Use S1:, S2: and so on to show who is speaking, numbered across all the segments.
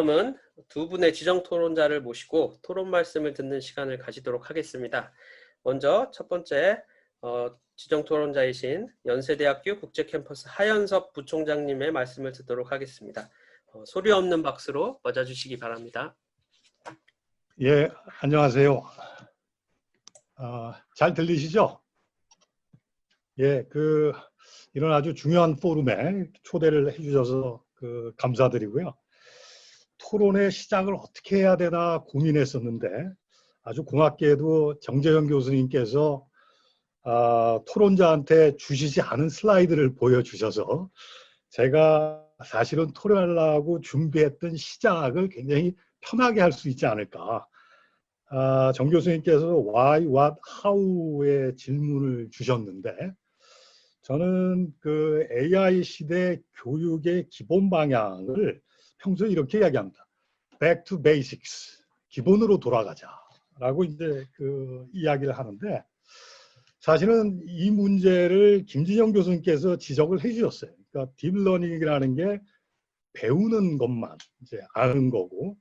S1: 다음은 두 분의 지정 토론자를 모시고 토론 말씀을 듣는 시간을 가지도록 하겠습니다. 먼저 첫 번째 지정 토론자이신 연세대학교 국제캠퍼스 하연섭 부총장님의 말씀을 듣도록 하겠습니다. 소리 없는 박수로 맞아주시기 바랍니다.
S2: 예, 안녕하세요. 잘 들리시죠? 예, 이런 아주 중요한 포럼에 초대를 해주셔서 감사드리고요. 토론의 시작을 어떻게 해야 되나 고민했었는데 아주 고맙게도 정재현 교수님께서 토론자한테 주시지 않은 슬라이드를 보여주셔서 제가 사실은 토론하려고 준비했던 시작을 굉장히 편하게 할 수 있지 않을까. 정 교수님께서 why, what, how의 질문을 주셨는데 저는 AI 시대 교육의 기본 방향을 평소에 이렇게 이야기합니다. Back to basics, 기본으로 돌아가자라고 이제 이야기를 하는데 사실은 이 문제를 김진영 교수님께서 지적을 해주셨어요. 그러니까 딥러닝이라는 게 배우는 것만 이제 아는 거고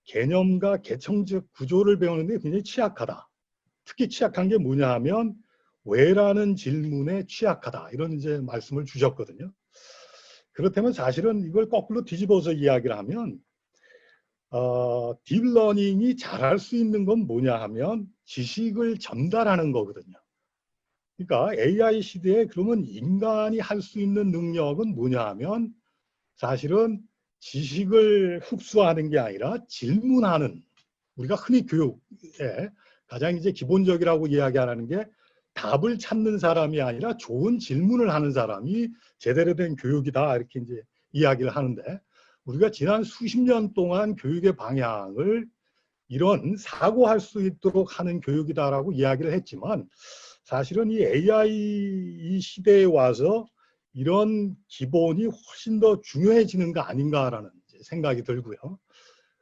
S2: 개념과 개청적 구조를 배우는데 굉장히 취약하다. 특히 취약한 게 뭐냐 하면 왜라는 질문에 취약하다. 이런 이제 말씀을 주셨거든요. 그렇다면 사실은 이걸 거꾸로 뒤집어서 이야기를 하면 딥러닝이 잘할 수 있는 건 뭐냐 하면 지식을 전달하는 거거든요. 그러니까 AI 시대에 그러면 인간이 할 수 있는 능력은 뭐냐 하면 사실은 지식을 흡수하는 게 아니라 질문하는, 우리가 흔히 교육에 가장 이제 기본적이라고 이야기하는 게 답을 찾는 사람이 아니라 좋은 질문을 하는 사람이 제대로 된 교육이다 이렇게 이제 이야기를 하는데 우리가 지난 수십 년 동안 교육의 방향을 이런 사고할 수 있도록 하는 교육이다라고 이야기를 했지만 사실은 이 AI 시대에 와서 이런 기본이 훨씬 더 중요해지는 거 아닌가라는 생각이 들고요.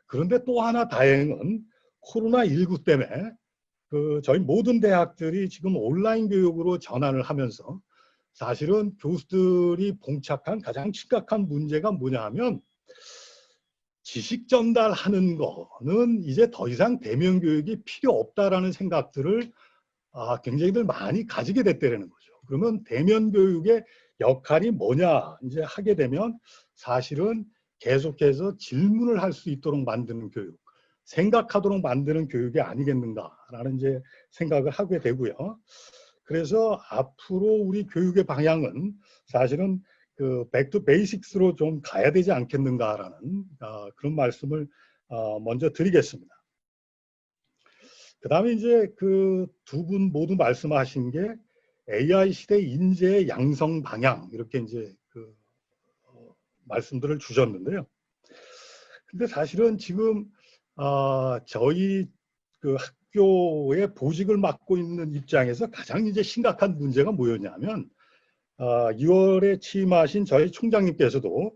S2: 그런데 또 하나 다행은 코로나19 때문에 저희 모든 대학들이 지금 온라인 교육으로 전환을 하면서 사실은 교수들이 봉착한 가장 심각한 문제가 뭐냐 하면 지식 전달하는 거는 이제 더 이상 대면 교육이 필요 없다라는 생각들을 굉장히들 많이 가지게 됐다는 거죠. 그러면 대면 교육의 역할이 뭐냐 이제 하게 되면 사실은 계속해서 질문을 할 수 있도록 만드는 교육, 생각하도록 만드는 교육이 아니겠는가라는 이제 생각을 하게 되고요. 그래서 앞으로 우리 교육의 방향은 사실은 back to basics로 좀 가야 되지 않겠는가라는 그런 말씀을 먼저 드리겠습니다. 그 다음에 이제 두 분 모두 말씀하신 게 AI 시대 인재 양성 방향 이렇게 이제 말씀들을 주셨는데요. 근데 사실은 지금 저희 학교의 보직을 맡고 있는 입장에서 가장 이제 심각한 문제가 뭐였냐면 2월에 취임하신 저희 총장님께서도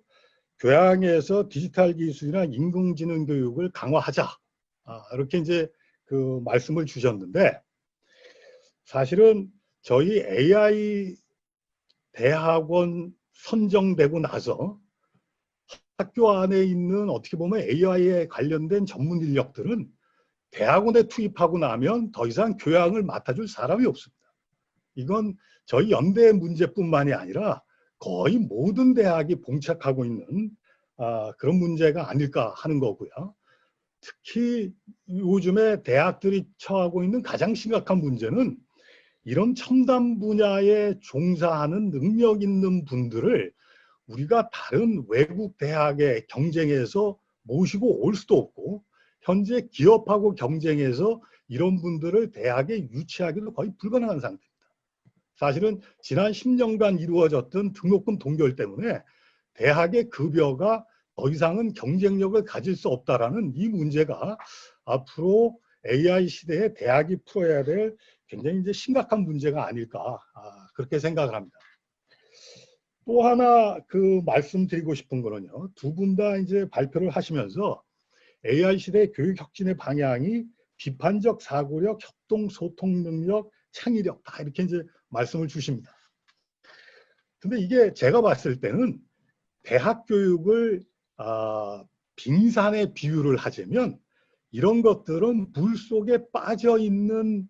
S2: 교양에서 디지털 기술이나 인공지능 교육을 강화하자 이렇게 이제 말씀을 주셨는데 사실은 저희 AI 대학원 선정되고 나서 학교 안에 있는 어떻게 보면 AI에 관련된 전문 인력들은 대학원에 투입하고 나면 더 이상 교양을 맡아줄 사람이 없습니다. 이건 저희 연대의 문제뿐만이 아니라 거의 모든 대학이 봉착하고 있는 그런 문제가 아닐까 하는 거고요. 특히 요즘에 대학들이 처하고 있는 가장 심각한 문제는 이런 첨단 분야에 종사하는 능력 있는 분들을 우리가 다른 외국 대학의 경쟁에서 모시고 올 수도 없고 현재 기업하고 경쟁해서 이런 분들을 대학에 유치하기도 거의 불가능한 상태입니다. 사실은 지난 10년간 이루어졌던 등록금 동결 때문에 대학의 급여가 더 이상은 경쟁력을 가질 수 없다라는 이 문제가 앞으로 AI 시대에 대학이 풀어야 될 굉장히 이제 심각한 문제가 아닐까 그렇게 생각을 합니다. 또 하나 말씀드리고 싶은 거는요. 두 분 다 이제 발표를 하시면서 AI 시대 교육 혁신의 방향이 비판적 사고력, 협동 소통 능력, 창의력 다 이렇게 이제 말씀을 주십니다. 근데 이게 제가 봤을 때는 대학 교육을 빙산의 비유를 하자면 이런 것들은 물 속에 빠져 있는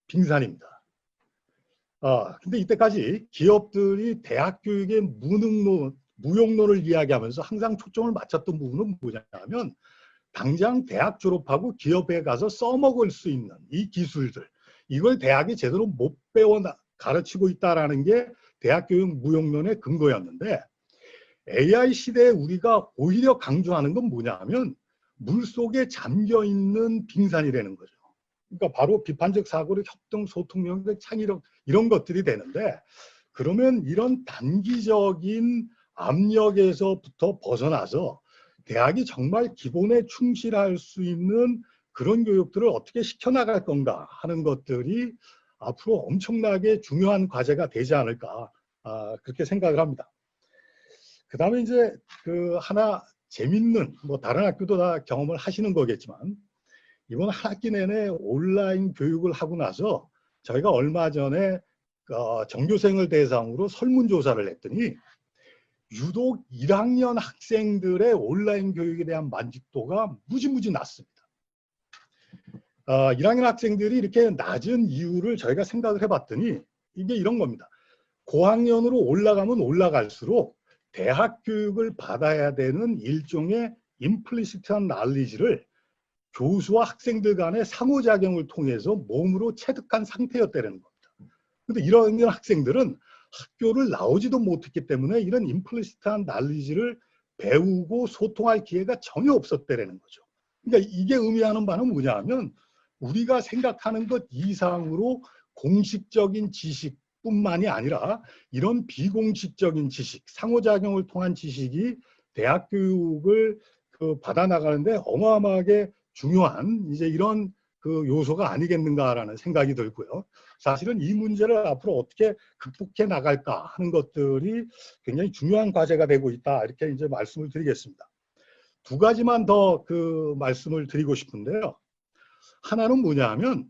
S2: 빙산입니다. 근데 이때까지 기업들이 대학 교육의 무용론을 이야기하면서 항상 초점을 맞췄던 부분은 뭐냐면 당장 대학 졸업하고 기업에 가서 써먹을 수 있는 이 기술들, 이걸 대학이 제대로 못 배워 가르치고 있다는 게 대학 교육 무용론의 근거였는데, AI 시대에 우리가 오히려 강조하는 건 뭐냐면 물속에 잠겨 있는 빙산이라는 거죠. 그러니까 바로 비판적 사고력, 협동, 소통 능력, 창의력, 이런 것들이 되는데, 그러면 이런 단기적인 압력에서부터 벗어나서 대학이 정말 기본에 충실할 수 있는 그런 교육들을 어떻게 시켜나갈 건가 하는 것들이 앞으로 엄청나게 중요한 과제가 되지 않을까, 그렇게 생각을 합니다. 그 다음에 이제 그 하나 재밌는, 뭐 다른 학교도 다 경험을 하시는 거겠지만, 이번 한 학기 내내 온라인 교육을 하고 나서 저희가 얼마 전에 전교생을 대상으로 설문조사를 했더니 유독 1학년 학생들의 온라인 교육에 대한 만족도가 무지무지 낮습니다. 1학년 학생들이 이렇게 낮은 이유를 저희가 생각을 해봤더니 이게 이런 겁니다. 고학년으로 올라가면 올라갈수록 대학 교육을 받아야 되는 일종의 임플리시트한 난리지를 교수와 학생들 간의 상호작용을 통해서 몸으로 체득한 상태였다는 겁니다. 그런데 이런 학생들은 학교를 나오지도 못했기 때문에 이런 임플리시트한 난리지를 배우고 소통할 기회가 전혀 없었다는 거죠. 그러니까 이게 의미하는 바는 뭐냐면 우리가 생각하는 것 이상으로 공식적인 지식뿐만이 아니라 이런 비공식적인 지식, 상호작용을 통한 지식이 대학 교육을 받아 나가는데 어마어마하게 중요한 이제 이런 그 요소가 아니겠는가라는 생각이 들고요. 사실은 이 문제를 앞으로 어떻게 극복해 나갈까 하는 것들이 굉장히 중요한 과제가 되고 있다, 이렇게 이제 말씀을 드리겠습니다. 두 가지만 더 그 말씀을 드리고 싶은데요. 하나는 뭐냐면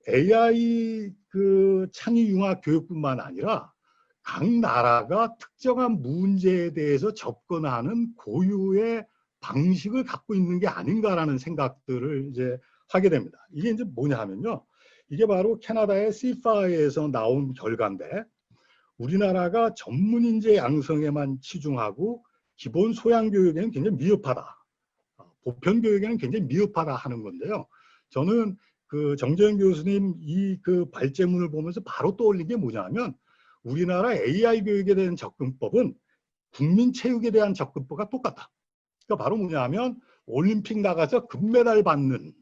S2: AI 그 창의융합 교육뿐만 아니라 각 나라가 특정한 문제에 대해서 접근하는 고유의 방식을 갖고 있는 게 아닌가라는 생각들을 이제 하게 됩니다. 이게 이제 뭐냐 하면요. 이게 바로 캐나다의 CFA에서 나온 결과인데, 우리나라가 전문 인재 양성에만 치중하고 기본 소양 교육에는 굉장히 미흡하다, 보편 교육에는 굉장히 미흡하다 하는 건데요. 저는 그 정재현 교수님 이 그 발제문을 보면서 바로 떠올린 게 뭐냐면 우리나라 AI 교육에 대한 접근법은 국민 체육에 대한 접근법과 똑같다. 그러니까 바로 뭐냐면 올림픽 나가서 금메달 받는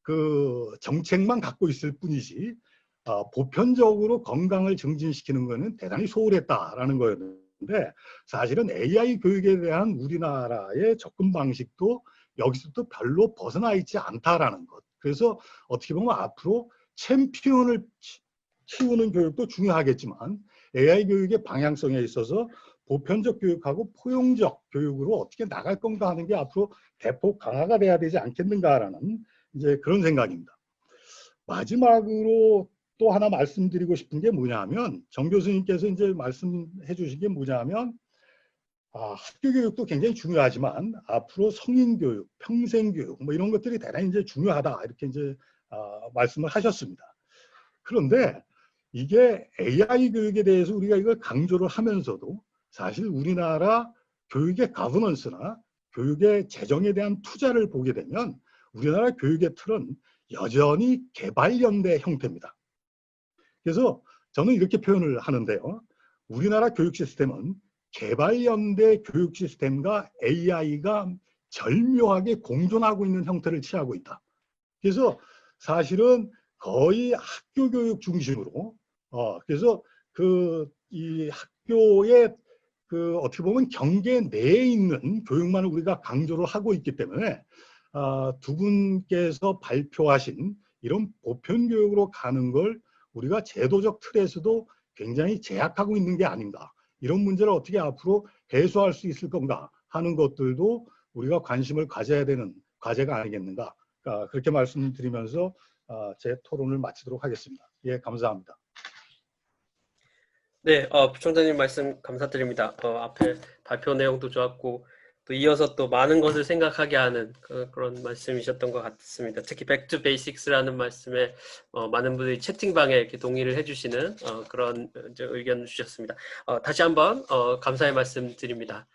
S2: 그 정책만 갖고 있을 뿐이지 보편적으로 건강을 증진시키는 것은 대단히 소홀했다라는 거였는데, 사실은 AI 교육에 대한 우리나라의 접근 방식도 여기서도 별로 벗어나 있지 않다라는 것. 그래서 어떻게 보면 앞으로 챔피언을 키우는 교육도 중요하겠지만 AI 교육의 방향성에 있어서 보편적 교육하고 포용적 교육으로 어떻게 나갈 건가 하는 게 앞으로 대폭 강화가 돼야 되지 않겠는가라는 이제 그런 생각입니다. 마지막으로 또 하나 말씀드리고 싶은 게 뭐냐면 정 교수님께서 이제 말씀해 주신 게 뭐냐면 학교 교육도 굉장히 중요하지만 앞으로 성인 교육, 평생 교육 뭐 이런 것들이 대단히 이제 중요하다, 이렇게 이제 말씀을 하셨습니다. 그런데 이게 AI 교육에 대해서 우리가 이걸 강조를 하면서도 사실 우리나라 교육의 가버넌스나 교육의 재정에 대한 투자를 보게 되면 우리나라 교육의 틀은 여전히 개발연대 형태입니다. 그래서 저는 이렇게 표현을 하는데요. 우리나라 교육 시스템은 개발연대 교육 시스템과 AI가 절묘하게 공존하고 있는 형태를 취하고 있다. 그래서 사실은 거의 학교 교육 중심으로 그래서 그 이 학교의 그 어떻게 보면 경계 내에 있는 교육만을 우리가 강조를 하고 있기 때문에 두 분께서 발표하신 이런 보편 교육으로 가는 걸 우리가 제도적 틀에서도 굉장히 제약하고 있는 게 아닌가, 이런 문제를 어떻게 앞으로 해소할 수 있을 건가 하는 것들도 우리가 관심을 가져야 되는 과제가 아니겠는가, 그렇게 말씀드리면서 제 토론을 마치도록 하겠습니다. 예, 감사합니다.
S1: 네, 부총장님 말씀 감사드립니다. 앞에 발표 내용도 좋았고 또 이어서 또 많은 것을 생각하게 하는 그런 말씀이셨던 것 같습니다. 특히 Back to Basics라는 말씀에 많은 분들이 채팅방에 이렇게 동의를 해주시는 그런 이제 의견을 주셨습니다. 다시 한번 감사의 말씀 드립니다.